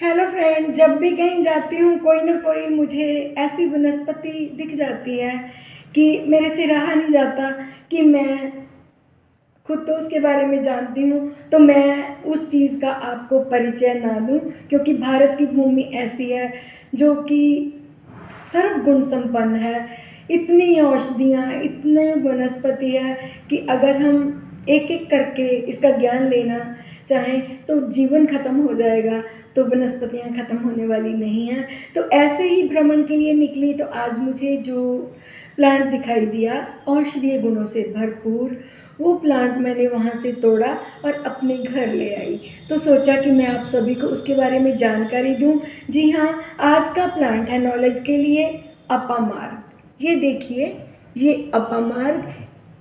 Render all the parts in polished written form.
Hello friend, जब भी कहीं जाती हूँ कोई ना कोई मुझे ऐसी वनस्पति दिख जाती है कि मेरे से रहा नहीं जाता कि मैं खुद तो उसके बारे में जानती हूँ तो मैं उस चीज़ का आपको परिचय ना दूँ, क्योंकि भारत की भूमि ऐसी है जो कि सर्वगुण संपन्न है। इतनी औषधियाँ, इतने वनस्पति है कि अगर हम एक एक करके इसका ज्ञान लेना चाहें तो जीवन खत्म हो जाएगा, तो वनस्पतियाँ खत्म होने वाली नहीं हैं। तो ऐसे ही भ्रमण के लिए निकली तो आज मुझे जो प्लांट दिखाई दिया औषधीय गुणों से भरपूर, वो प्लांट मैंने वहाँ से तोड़ा और अपने घर ले आई। तो सोचा कि मैं आप सभी को उसके बारे में जानकारी दूँ। जी हाँ, आज का प्लांट है नॉलेज के लिए अपामार्ग। ये देखिए, ये अपामार्ग,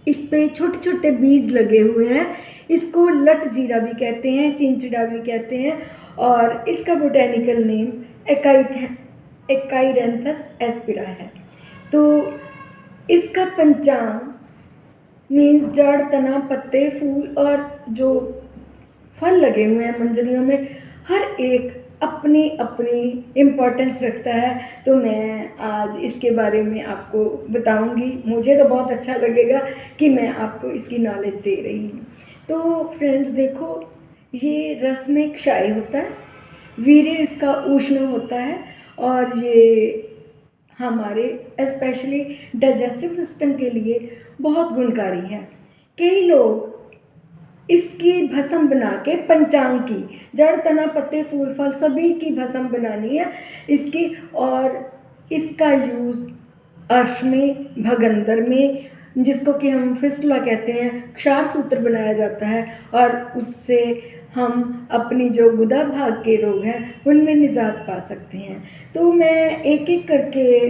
इस पे छोटे छोटे बीज लगे हुए हैं। इसको लट जीरा भी कहते हैं, चिंचिड़ा भी कहते हैं, और इसका बोटेनिकल नेम एकाइरेंथस एस्पिरा है। तो इसका पंचांग मीन्स जड़, तना, पत्ते, फूल और जो फल लगे हुए हैं मंजरियों में, हर एक अपनी अपनी इम्पोर्टेंस रखता है। तो मैं आज इसके बारे में आपको बताऊंगी। मुझे तो बहुत अच्छा लगेगा कि मैं आपको इसकी नॉलेज दे रही हूँ। तो फ्रेंड्स देखो, ये रस में क्षय होता है, वीर्य इसका उष्ण होता है, और ये हमारे स्पेशली डाइजेस्टिव सिस्टम के लिए बहुत गुणकारी है। कई लोग इसकी भस्म बना के पंचांग की, जड़, तना, पत्ते, फूल, फल सभी की भस्म बनानी है इसकी, और इसका यूज़ अर्श में, भगंदर में, जिसको कि हम फिस्टुला कहते हैं, क्षार सूत्र बनाया जाता है, और उससे हम अपनी जो गुदा भाग के रोग हैं उनमें निजात पा सकते हैं। तो मैं एक एक करके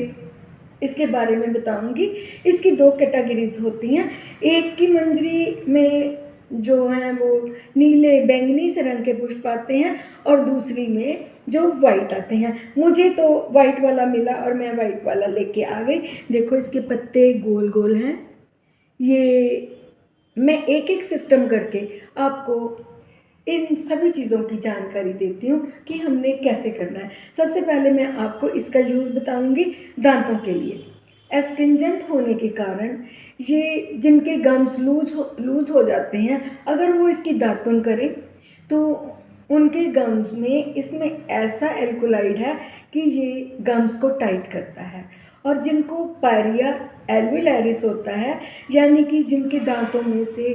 इसके बारे में बताऊंगी। इसकी दो कैटेगरीज होती हैं। एक की मंजरी में जो हैं वो नीले बैंगनी से रंग के पुष्प आते हैं, और दूसरी में जो वाइट आते हैं। मुझे तो वाइट वाला मिला और मैं वाइट वाला लेके आ गई। देखो, इसके पत्ते गोल गोल हैं। ये मैं एक एक सिस्टम करके आपको इन सभी चीज़ों की जानकारी देती हूँ कि हमने कैसे करना है। सबसे पहले मैं आपको इसका यूज़ बताऊँगी दांतों के लिए। एस्ट्रिंजेंट होने के कारण ये जिनके गम्स लूज़ हो जाते हैं, अगर वो इसकी दातुन करें तो उनके गम्स में इसमें ऐसा एल्कोलाइड है कि ये गम्स को टाइट करता है। और जिनको पायरिया एल्विलैरिस होता है, यानी कि जिनके दांतों में से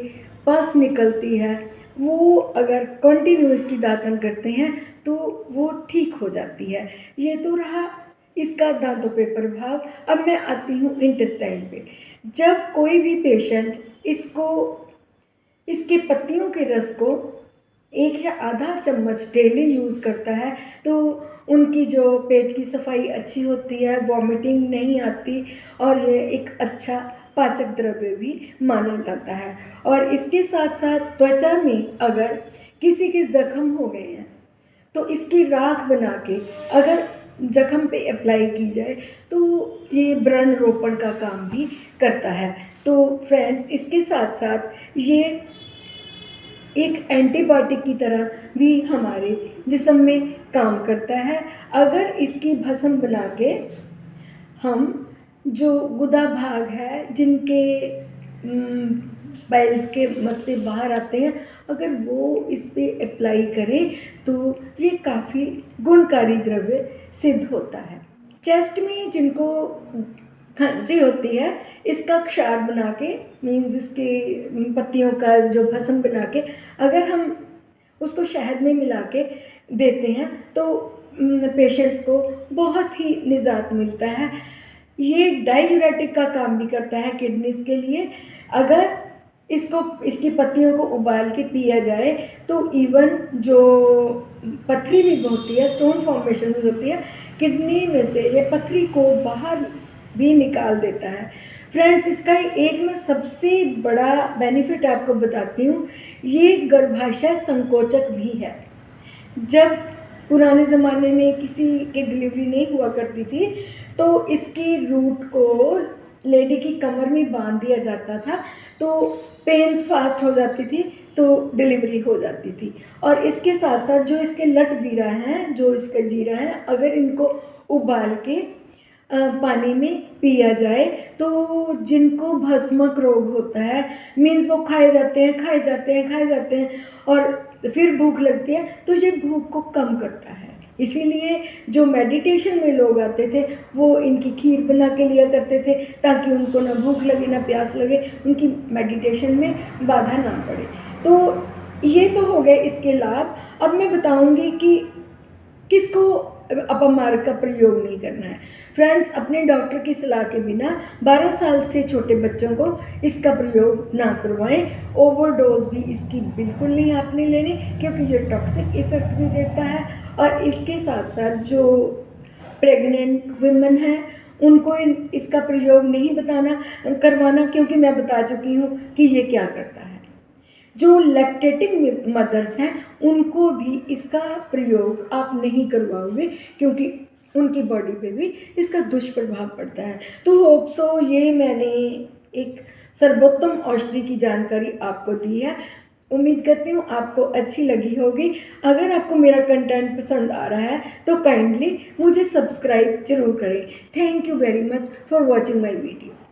पस निकलती है, वो अगर कंटिन्यूस की दातन करते हैं तो वो ठीक हो जाती है। ये तो रहा इसका दांतों पे प्रभाव। अब मैं आती हूँ इंटेस्टाइन पे। जब कोई भी पेशेंट इसके पत्तियों के रस को 1 या आधा चम्मच डेली यूज़ करता है तो उनकी जो पेट की सफाई अच्छी होती है, वॉमिटिंग नहीं आती, और ये एक अच्छा पाचक द्रव्य भी माना जाता है। और इसके साथ साथ त्वचा में अगर किसी के जख्म हो गए हैं तो इसकी राख बना के अगर जख्म पे अप्लाई की जाए तो ये व्रण रोपण का काम भी करता है। तो फ्रेंड्स, इसके साथ साथ ये एक एंटीबायोटिक की तरह भी हमारे जिस्म में काम करता है। अगर इसकी भस्म बना के हम जो गुदा भाग है, जिनके बाइल्स के मस्से बाहर आते हैं, अगर वो इस पे अप्लाई करें तो ये काफ़ी गुणकारी द्रव्य सिद्ध होता है। चेस्ट में जिनको खांसी होती है, इसका क्षार बना के मीन्स इसके पत्तियों का जो भस्म बना के अगर हम उसको शहद में मिला के देते हैं तो पेशेंट्स को बहुत ही निजात मिलता है। ये डाययूरेटिक का काम भी करता है किडनीज के लिए। अगर इसकी पत्तियों को उबाल के पिया जाए तो इवन जो पथरी भी होती है, स्टोन फॉर्मेशन भी होती है, किडनी में से ये पथरी को बाहर भी निकाल देता है। फ्रेंड्स, इसका एक मैं सबसे बड़ा बेनिफिट आपको बताती हूँ। ये गर्भाशय संकोचक भी है। जब पुराने ज़माने में किसी की डिलीवरी नहीं हुआ करती थी तो इसकी रूट को लेडी की कमर में बांध दिया जाता था, तो पेन्स फास्ट हो जाती थी, तो डिलीवरी हो जाती थी। और इसके साथ साथ जो इसके लट जीरा हैं, जो इसका जीरा है, अगर इनको उबाल के पानी में पिया जाए तो जिनको भस्मक रोग होता है, मीन्स वो खाए जाते हैं और फिर भूख लगती है, तो ये भूख को कम करता है। इसीलिए जो मेडिटेशन में लोग आते थे वो इनकी खीर बना के लिया करते थे ताकि उनको ना भूख लगे ना प्यास लगे, उनकी मेडिटेशन में बाधा ना पड़े। तो ये तो हो गए इसके लाभ। अब मैं बताऊंगी कि किसको अपमार्ग का प्रयोग नहीं करना है। फ्रेंड्स, अपने डॉक्टर की सलाह के बिना 12 साल से छोटे बच्चों को इसका प्रयोग ना करवाएं। ओवरडोज भी इसकी बिल्कुल नहीं आपने लेनी, क्योंकि ये टॉक्सिक इफ़ेक्ट भी देता है। और इसके साथ साथ जो प्रेग्नेंट वुमेन हैं उनको इसका प्रयोग नहीं करवाना, क्योंकि मैं बता चुकी हूँ कि ये क्या करता है। जो लैक्टेटिंग मदर्स हैं उनको भी इसका प्रयोग आप नहीं करवाओगे, क्योंकि उनकी बॉडी पे भी इसका दुष्प्रभाव पड़ता है। तो होप सो ये मैंने एक सर्वोत्तम औषधि की जानकारी आपको दी है। उम्मीद करती हूँ आपको अच्छी लगी होगी। अगर आपको मेरा कंटेंट पसंद आ रहा है तो काइंडली मुझे सब्सक्राइब जरूर करें। Thank you very much for watching my video.